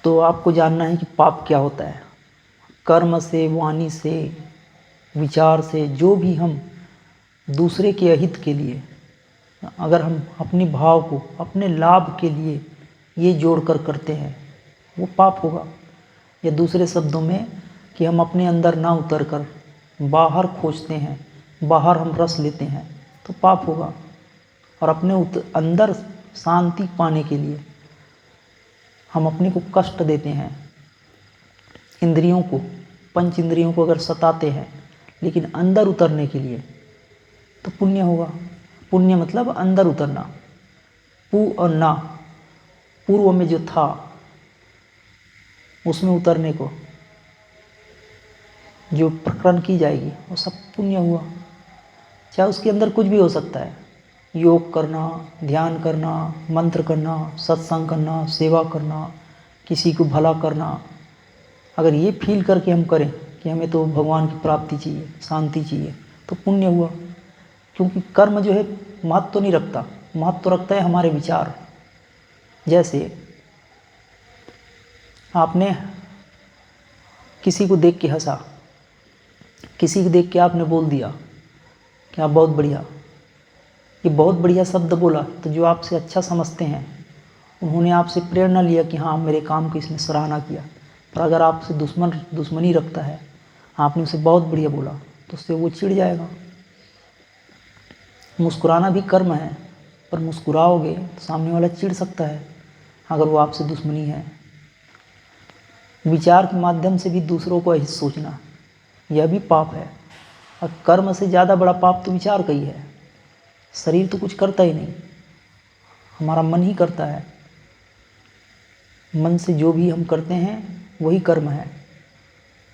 तो आपको जानना है कि पाप क्या होता है। कर्म से, वाणी से, विचार से जो भी हम दूसरे के अहित के लिए, अगर हम अपने भाव को अपने लाभ के लिए ये जोड़कर करते हैं, वो पाप होगा। या दूसरे शब्दों में कि हम अपने अंदर ना उतर कर बाहर खोजते हैं, बाहर हम रस लेते हैं, तो पाप होगा। और अपने अंदर शांति पाने के लिए हम अपने को कष्ट देते हैं, इंद्रियों को, पंच इंद्रियों को अगर सताते हैं, लेकिन अंदर उतरने के लिए, तो पुण्य होगा। पुण्य मतलब अंदर उतरना। पू और ना, पूर्व में जो था उसमें उतरने को जो प्रकरण की जाएगी वो सब पुण्य हुआ। चाहे उसके अंदर कुछ भी हो सकता है, योग करना, ध्यान करना, मंत्र करना, सत्संग करना, सेवा करना, किसी को भला करना। अगर ये फील करके हम करें कि हमें तो भगवान की प्राप्ति चाहिए, शांति चाहिए, तो पुण्य हुआ। क्योंकि कर्म जो है महत्व तो नहीं रखता, महत्व तो रखता है हमारे विचार। जैसे आपने किसी को देख के हंसा, किसी को देख के आपने बोल दिया कि आप बहुत बढ़िया, ये बहुत बढ़िया शब्द बोला, तो जो आपसे अच्छा समझते हैं उन्होंने आपसे प्रेरणा लिया कि हाँ मेरे काम की इसने सराहना किया। पर अगर आपसे दुश्मनी रखता है, आपने उसे बहुत बढ़िया बोला, तो उससे वो चिढ़ जाएगा। मुस्कुराना भी कर्म है, पर मुस्कुराओगे तो सामने वाला चिढ़ सकता है अगर वो आपसे दुश्मनी है। विचार के माध्यम से भी दूसरों को ऐसे सोचना, यह भी पाप है। और कर्म से ज़्यादा बड़ा पाप तो विचार का ही है। शरीर तो कुछ करता ही नहीं, हमारा मन ही करता है। मन से जो भी हम करते हैं वही कर्म है।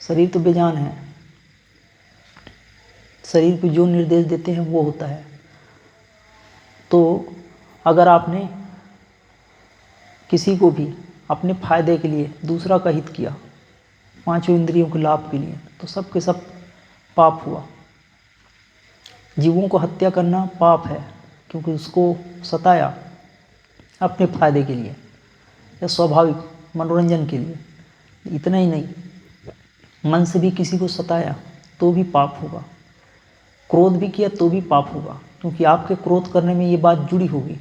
शरीर तो बेजान है, शरीर को जो निर्देश देते हैं वो होता है। तो अगर आपने किसी को भी अपने फायदे के लिए दूसरा का हित किया, पांचों इंद्रियों के लाभ के लिए, तो सब के सब पाप हुआ। जीवों को हत्या करना पाप है, क्योंकि उसको सताया अपने फायदे के लिए या स्वाभाविक मनोरंजन के लिए। इतना ही नहीं, मन से भी किसी को सताया तो भी पाप होगा। क्रोध भी किया तो भी पाप होगा, क्योंकि आपके क्रोध करने में ये बात जुड़ी होगी।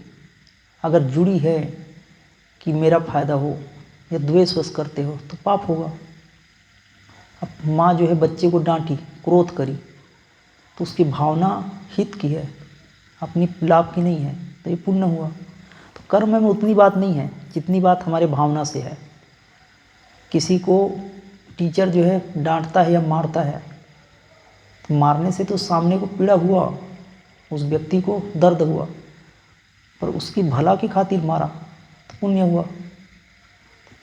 अगर जुड़ी है कि मेरा फायदा हो, या द्वेषवश करते हो, तो पाप होगा। अब माँ जो है बच्चे को डांटी, क्रोध करी, तो उसकी भावना हित की है, अपनी लाभ की नहीं है, तो ये पुण्य हुआ। तो कर्म में उतनी बात नहीं है जितनी बात हमारे भावना से है। किसी को टीचर जो है डांटता है या मारता है, तो मारने से तो सामने को पीड़ा हुआ, उस व्यक्ति को दर्द हुआ, पर उसकी भला की खातिर मारा तो पुण्य हुआ।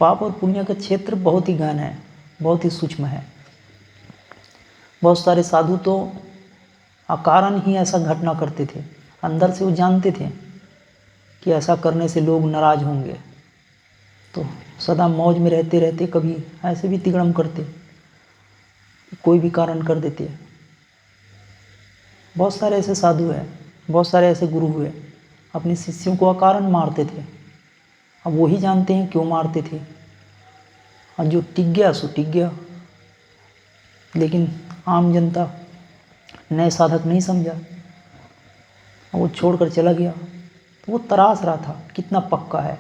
पाप और पुण्य का क्षेत्र बहुत ही गहन है, बहुत ही सूक्ष्म है। बहुत सारे साधु तो अकारण ही ऐसा घटना करते थे, अंदर से वो जानते थे कि ऐसा करने से लोग नाराज होंगे, तो सदा मौज में रहते रहते कभी ऐसे भी तिगड़म करते, कोई भी कारण कर देते। बहुत सारे ऐसे साधु हैं, बहुत सारे ऐसे गुरु हुए, अपने शिष्यों को अकारण मारते थे। अब वही जानते हैं क्यों मारते थे, और जो टिक गया सो टिक गया। लेकिन आम जनता, नए साधक नहीं समझा, वो छोड़कर चला गया। तो वो तराश रहा था कितना पक्का है।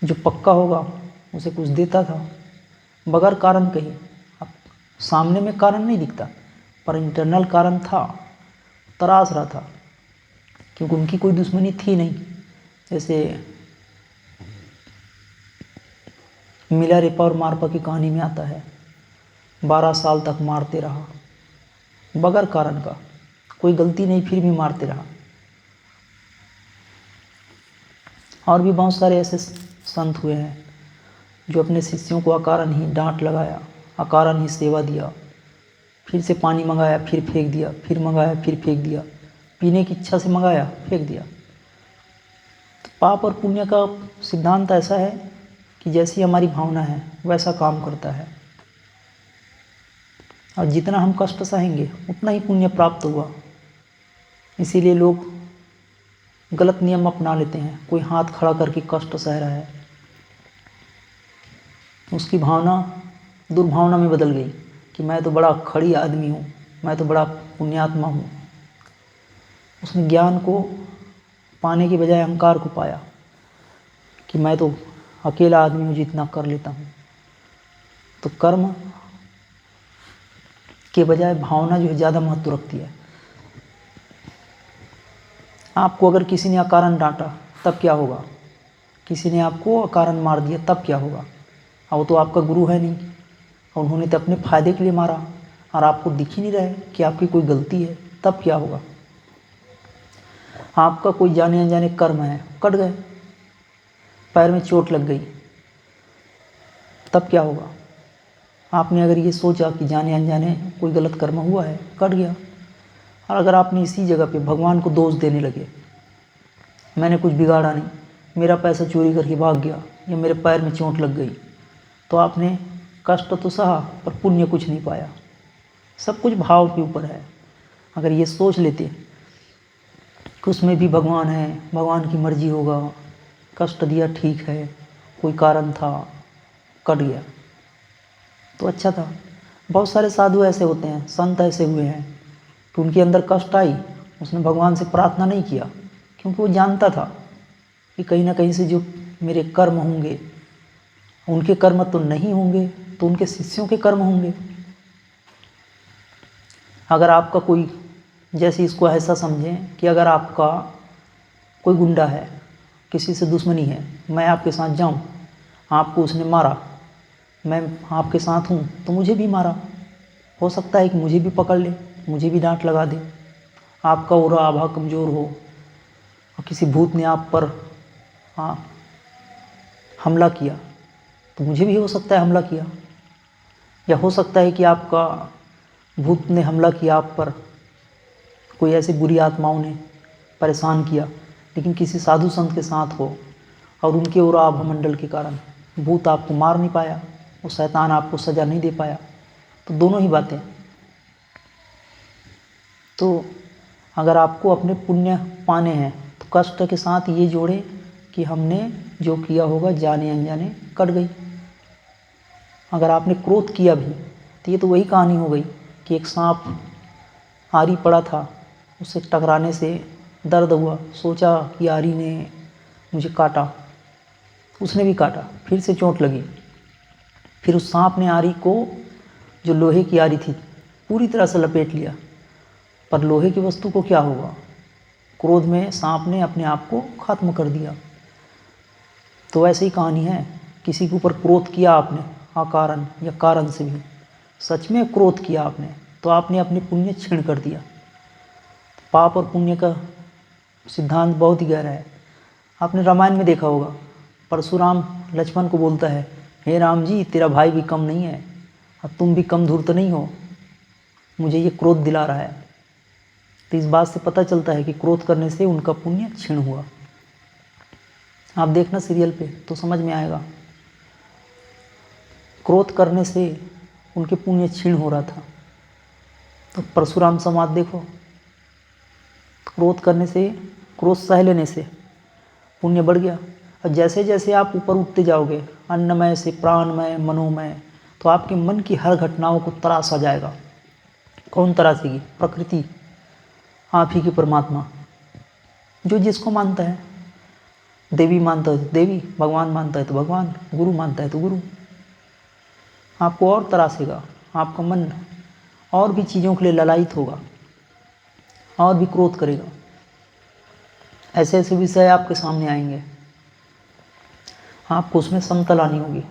जो पक्का होगा उसे कुछ देता था बगैर कारण कहीं। अब सामने में कारण नहीं दिखता, पर इंटरनल कारण था, तराश रहा था, क्योंकि उनकी कोई दुश्मनी थी नहीं। जैसे मिलारेपा और मारपा की कहानी में आता है, 12 साल तक मारते रहा बगैर कारण का, कोई गलती नहीं, फिर भी मारते रहा। और भी बहुत सारे ऐसे संत हुए हैं जो अपने शिष्यों को अकारण ही डांट लगाया, अकारण ही सेवा दिया, फिर से पानी मंगाया फिर फेंक दिया, फिर मंगाया फिर फेंक दिया, पीने की इच्छा से मंगाया फेंक दिया। तो पाप और पुण्य का सिद्धांत ऐसा है कि जैसी हमारी भावना है वैसा काम करता है, और जितना हम कष्ट सहेंगे उतना ही पुण्य प्राप्त हुआ। इसीलिए लोग गलत नियम अपना लेते हैं। कोई हाथ खड़ा करके कष्ट सह रहा है, उसकी भावना दुर्भावना में बदल गई कि मैं तो बड़ा खड़ी आदमी हूँ, मैं तो बड़ा पुण्यात्मा हूँ। उसने ज्ञान को पाने के बजाय अहंकार को पाया कि मैं तो अकेला आदमी हूँ, जितना कर लेता हूँ। तो कर्म के बजाय भावना जो है ज़्यादा महत्व रखती है। आपको अगर किसी ने अकारण डांटा तब क्या होगा, किसी ने आपको अकारण मार दिया तब क्या होगा। और वो तो आपका गुरु है नहीं, और उन्होंने तो अपने फ़ायदे के लिए मारा और आपको दिख ही नहीं रहा है कि आपकी कोई गलती है, तब क्या होगा। आपका कोई जाने अनजाने कर्म है, कट गए, पैर में चोट लग गई, तब क्या होगा। आपने अगर ये सोचा कि जाने अनजाने कोई गलत कर्म हुआ है, कट गया। और अगर आपने इसी जगह पे भगवान को दोष देने लगे, मैंने कुछ बिगाड़ा नहीं, मेरा पैसा चोरी करके भाग गया या मेरे पैर में चोट लग गई, तो आपने कष्ट तो सहा पर पुण्य कुछ नहीं पाया। सब कुछ भाव के ऊपर है। अगर ये सोच लेते कि उसमें भी भगवान है, भगवान की मर्जी होगा, कष्ट दिया ठीक है, कोई कारण था, कट गया, तो अच्छा था। बहुत सारे साधु ऐसे होते हैं, संत ऐसे हुए हैं कि उनके अंदर कष्ट आई, उसने भगवान से प्रार्थना नहीं किया, क्योंकि वो जानता था कि कहीं ना कहीं से जो मेरे कर्म होंगे, उनके कर्म तो नहीं होंगे तो उनके शिष्यों के कर्म होंगे। अगर आपका कोई, जैसे इसको ऐसा समझें कि अगर आपका कोई गुंडा है, किसी से दुश्मनी है, मैं आपके साथ जाऊं, आपको उसने मारा, मैं आपके साथ हूं तो मुझे भी मारा, हो सकता है कि मुझे भी पकड़ ले, मुझे भी डांट लगा दे। आपका ओरा आभा कमज़ोर हो और किसी भूत ने आप पर हमला किया तो मुझे भी हो सकता है हमला किया। या हो सकता है कि आपका भूत ने हमला किया आप पर, कोई ऐसी बुरी आत्माओं ने परेशान किया, लेकिन किसी साधु संत के साथ हो और उनके ओरा आभा मंडल के कारण भूत आपको मार नहीं पाया, वो शैतान आपको सज़ा नहीं दे पाया, तो दोनों ही बातें। तो अगर आपको अपने पुण्य पाने हैं तो कष्ट के साथ ये जोड़े कि हमने जो किया होगा जाने अनजाने कट गई। अगर आपने क्रोध किया भी तो ये तो वही कहानी हो गई कि एक सांप आरी पड़ा था, उससे टकराने से दर्द हुआ, सोचा कि आरी ने मुझे काटा, उसने भी काटा, फिर से चोट लगी, फिर उस सांप ने आरी को, जो लोहे की आरी थी, पूरी तरह से लपेट लिया। पर लोहे की वस्तु को क्या होगा, क्रोध में सांप ने अपने आप को खत्म कर दिया। तो ऐसी ही कहानी है, किसी के ऊपर क्रोध किया आपने अकारण या कारण से भी, सच में क्रोध किया आपने, तो आपने अपने पुण्य क्षीण कर दिया। पाप और पुण्य का सिद्धांत बहुत ही गहरा है। आपने रामायण में देखा होगा, परशुराम लक्ष्मण को बोलता है, हे राम जी, तेरा भाई भी कम नहीं है और तुम भी कम धूर्त नहीं हो, मुझे ये क्रोध दिला रहा है। तो इस बात से पता चलता है कि क्रोध करने से उनका पुण्य क्षीण हुआ। आप देखना सीरियल पे तो समझ में आएगा, क्रोध करने से उनके पुण्य क्षीण हो रहा था। तो परशुराम संवाद देखो, क्रोध करने से, क्रोध सह लेने से पुण्य बढ़ गया। और जैसे जैसे आप ऊपर उठते जाओगे, अन्नमय से प्राणमय, मनोमय, तो आपके मन की हर घटनाओं को तरासा जाएगा। कौन तरासेगी? प्रकृति, आप ही की परमात्मा। जो जिसको मानता है, देवी मानता है तो देवी, भगवान मानता है तो भगवान, गुरु मानता है तो गुरु, आपको और तरासेगा। आपका मन और भी चीज़ों के लिए ललायित होगा और भी क्रोध करेगा। ऐसे ऐसे विषय आपके सामने आएंगे, आपको उसमें समता लानी होगी।